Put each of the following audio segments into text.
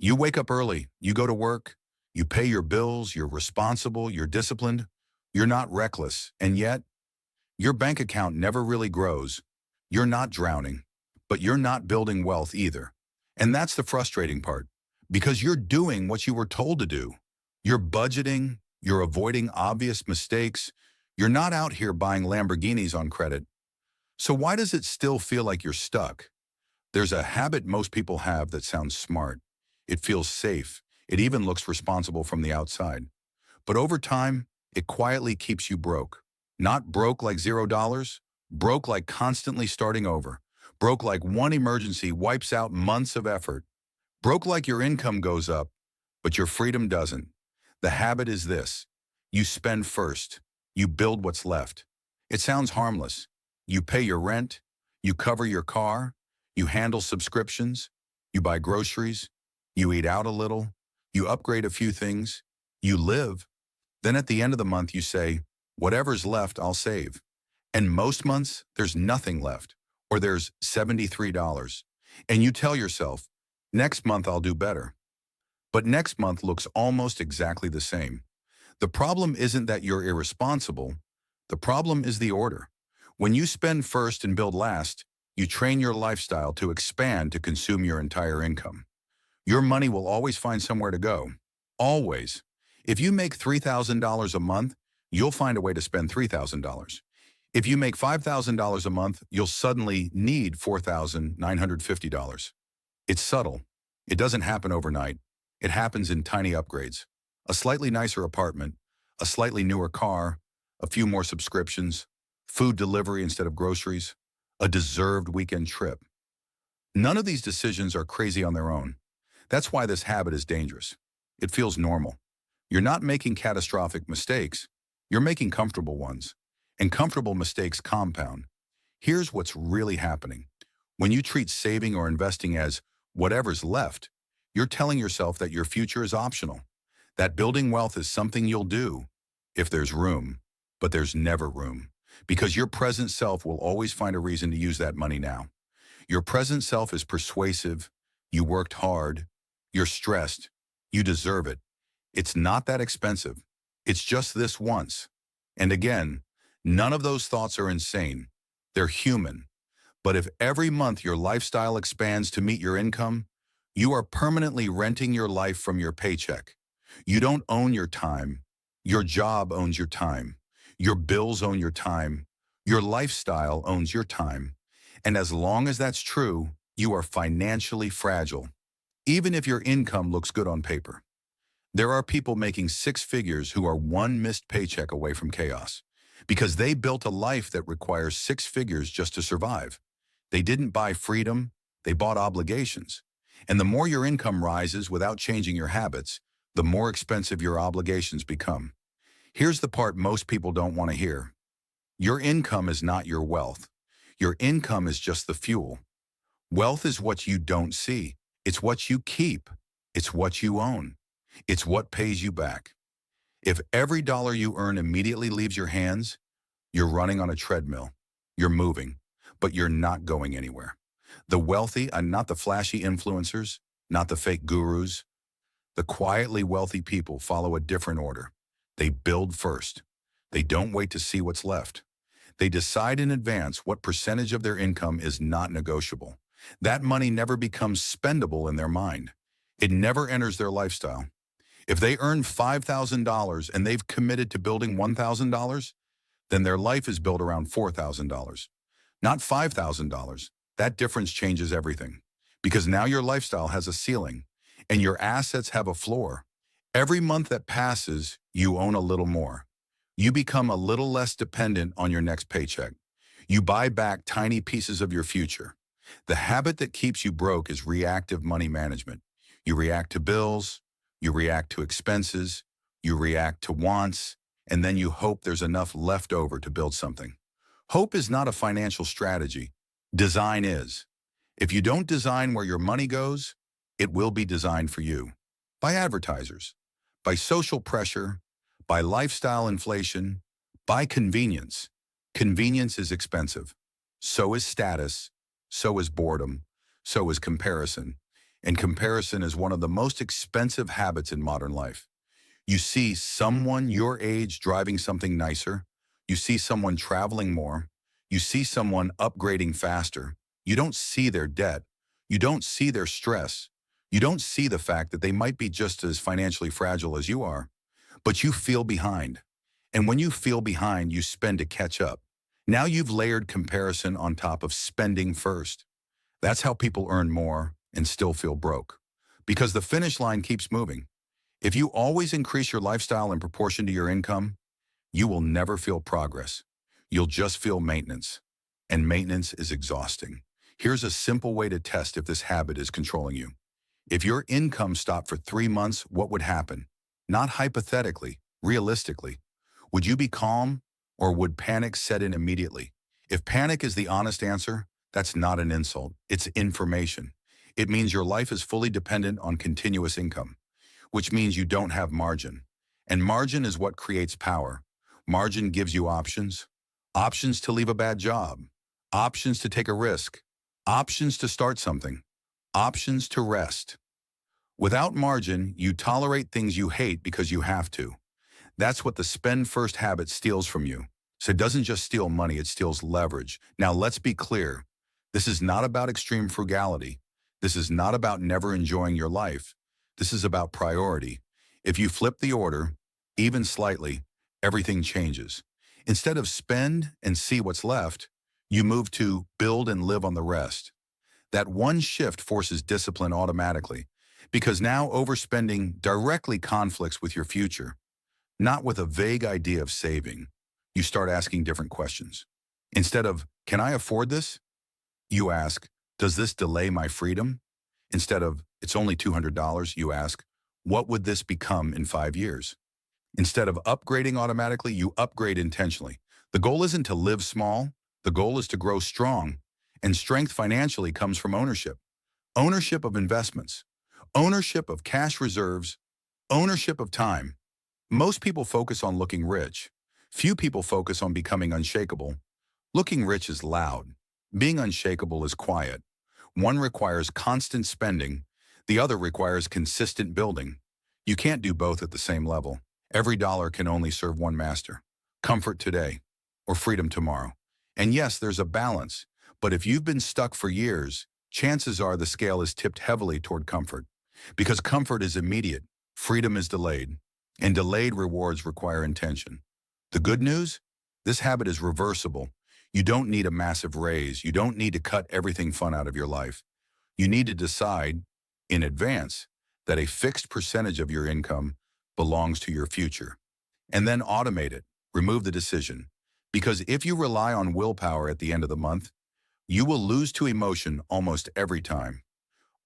You wake up early, you go to work, you pay your bills, you're responsible, you're disciplined, you're not reckless, and yet your bank account never really grows. You're not drowning, but you're not building wealth either. And that's the frustrating part, because you're doing what you were told to do. You're budgeting, you're avoiding obvious mistakes, you're not out here buying Lamborghinis on credit. So why does it still feel like you're stuck? There's a habit most people have that sounds smart. It feels safe. It even looks responsible from the outside. But over time, it quietly keeps you broke. Not broke like $0, broke like constantly starting over. Broke like one emergency wipes out months of effort. Broke like your income goes up, but your freedom doesn't. The habit is this. You spend first. You build what's left. It sounds harmless. You pay your rent. You cover your car. You handle subscriptions. You buy groceries. You eat out a little. You upgrade a few things. You live. Then at the end of the month, you say, whatever's left, I'll save. And most months, there's nothing left, or there's $73. And you tell yourself, next month I'll do better. But next month looks almost exactly the same. The problem isn't that you're irresponsible. The problem is the order. When you spend first and build last, you train your lifestyle to expand to consume your entire income. Your money will always find somewhere to go. Always. If you make $3,000 a month, you'll find a way to spend $3,000. If you make $5,000 a month, you'll suddenly need $4,950. It's subtle. It doesn't happen overnight. It happens in tiny upgrades. A slightly nicer apartment, a slightly newer car, a few more subscriptions, food delivery instead of groceries, a deserved weekend trip. None of these decisions are crazy on their own. That's why this habit is dangerous. It feels normal. You're not making catastrophic mistakes. You're making comfortable ones. And comfortable mistakes compound. Here's what's really happening. When you treat saving or investing as whatever's left, you're telling yourself that your future is optional, that building wealth is something you'll do if there's room, but there's never room, because your present self will always find a reason to use that money now. Your present self is persuasive, you worked hard, you're stressed, you deserve it. It's not that expensive. It's just this once. And again, none of those thoughts are insane. They're human. But if every month your lifestyle expands to meet your income, you are permanently renting your life from your paycheck. You don't own your time. Your job owns your time. Your bills own your time. Your lifestyle owns your time. And as long as that's true, you are financially fragile, even if your income looks good on paper. There are people making six figures who are one missed paycheck away from chaos because they built a life that requires six figures just to survive. They didn't buy freedom, they bought obligations. And the more your income rises without changing your habits, the more expensive your obligations become. Here's the part most people don't want to hear. Your income is not your wealth. Your income is just the fuel. Wealth is what you don't see. It's what you keep. It's what you own. It's what pays you back. If every dollar you earn immediately leaves your hands, you're running on a treadmill. You're moving, but you're not going anywhere. The wealthy are not the flashy influencers, not the fake gurus. The quietly wealthy people follow a different order. They build first. They don't wait to see what's left. They decide in advance what percentage of their income is not negotiable. That money never becomes spendable in their mind. It never enters their lifestyle. If they earn $5,000 and they've committed to building $1,000, then their life is built around $4,000, not $5,000. That difference changes everything because now your lifestyle has a ceiling and your assets have a floor. Every month that passes, you own a little more. You become a little less dependent on your next paycheck. You buy back tiny pieces of your future. The habit that keeps you broke is reactive money management. You react to bills, you react to expenses, you react to wants, and then you hope there's enough left over to build something. Hope is not a financial strategy. Design is. If you don't design where your money goes, it will be designed for you. By advertisers, by social pressure, by lifestyle inflation, by convenience. Convenience is expensive. So is status, so is boredom, so is comparison. And comparison is one of the most expensive habits in modern life. You see someone your age driving something nicer. You see someone traveling more. You see someone upgrading faster. You don't see their debt. You don't see their stress. You don't see the fact that they might be just as financially fragile as you are. But you feel behind. And when you feel behind, you spend to catch up. Now you've layered comparison on top of spending first. That's how people earn more and still feel broke. Because the finish line keeps moving. If you always increase your lifestyle in proportion to your income, you will never feel progress. You'll just feel maintenance. And maintenance is exhausting. Here's a simple way to test if this habit is controlling you. If your income stopped for 3 months, what would happen? Not hypothetically, realistically. Would you be calm, or would panic set in immediately? If panic is the honest answer, that's not an insult. It's information. It means your life is fully dependent on continuous income, which means you don't have margin. And margin is what creates power. Margin gives you options. Options to leave a bad job. Options to take a risk. Options to start something. Options to rest. Without margin, you tolerate things you hate because you have to. That's what the spend first habit steals from you. So it doesn't just steal money, it steals leverage. Now let's be clear. This is not about extreme frugality. This is not about never enjoying your life. This is about priority. If you flip the order, even slightly, everything changes. Instead of spend and see what's left, you move to build and live on the rest. That one shift forces discipline automatically, because now overspending directly conflicts with your future. Not with a vague idea of saving. You start asking different questions. Instead of, can I afford this? You ask, does this delay my freedom? Instead of, it's only $200, you ask, what would this become in 5 years? Instead of upgrading automatically, you upgrade intentionally. The goal isn't to live small. The goal is to grow strong. And strength financially comes from ownership. Ownership of investments. Ownership of cash reserves. Ownership of time. Most people focus on looking rich. Few people focus on becoming unshakable. Looking rich is loud. Being unshakable is quiet. One requires constant spending. The other requires consistent building. You can't do both at the same level. Every dollar can only serve one master. Comfort today or freedom tomorrow. And yes, there's a balance. But if you've been stuck for years, chances are the scale is tipped heavily toward comfort. Because comfort is immediate. Freedom is delayed. And delayed rewards require intention. The good news? This habit is reversible. You don't need a massive raise. You don't need to cut everything fun out of your life. You need to decide, in advance, that a fixed percentage of your income belongs to your future. And then automate it. Remove the decision. Because if you rely on willpower at the end of the month, you will lose to emotion almost every time.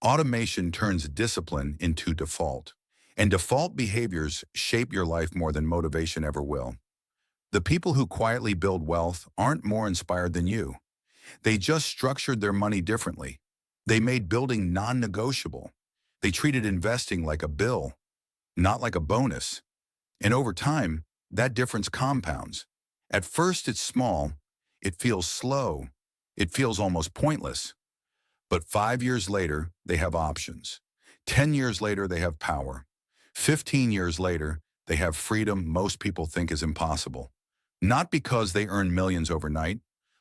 Automation turns discipline into default. And default behaviors shape your life more than motivation ever will. The people who quietly build wealth aren't more inspired than you. They just structured their money differently. They made building non-negotiable. They treated investing like a bill, not like a bonus. And over time, that difference compounds. At first, it's small. It feels slow. It feels almost pointless. But 5 years later, they have options. 10 years later, they have power. 15 years later, they have freedom most people think is impossible. Not because they earn millions overnight,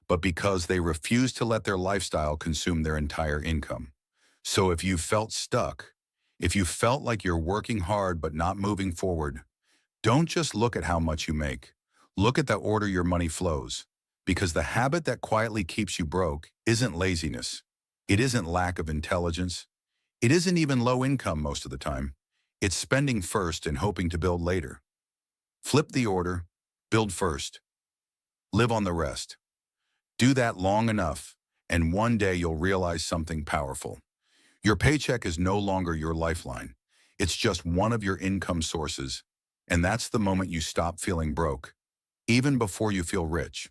but because they refuse to let their lifestyle consume their entire income. So if you felt stuck, if you felt like you're working hard but not moving forward, don't just look at how much you make. Look at the order your money flows. Because the habit that quietly keeps you broke isn't laziness. It isn't lack of intelligence. It isn't even low income most of the time. It's spending first and hoping to build later. Flip the order, build first. Live on the rest. Do that long enough, and one day you'll realize something powerful. Your paycheck is no longer your lifeline. It's just one of your income sources, and that's the moment you stop feeling broke, even before you feel rich.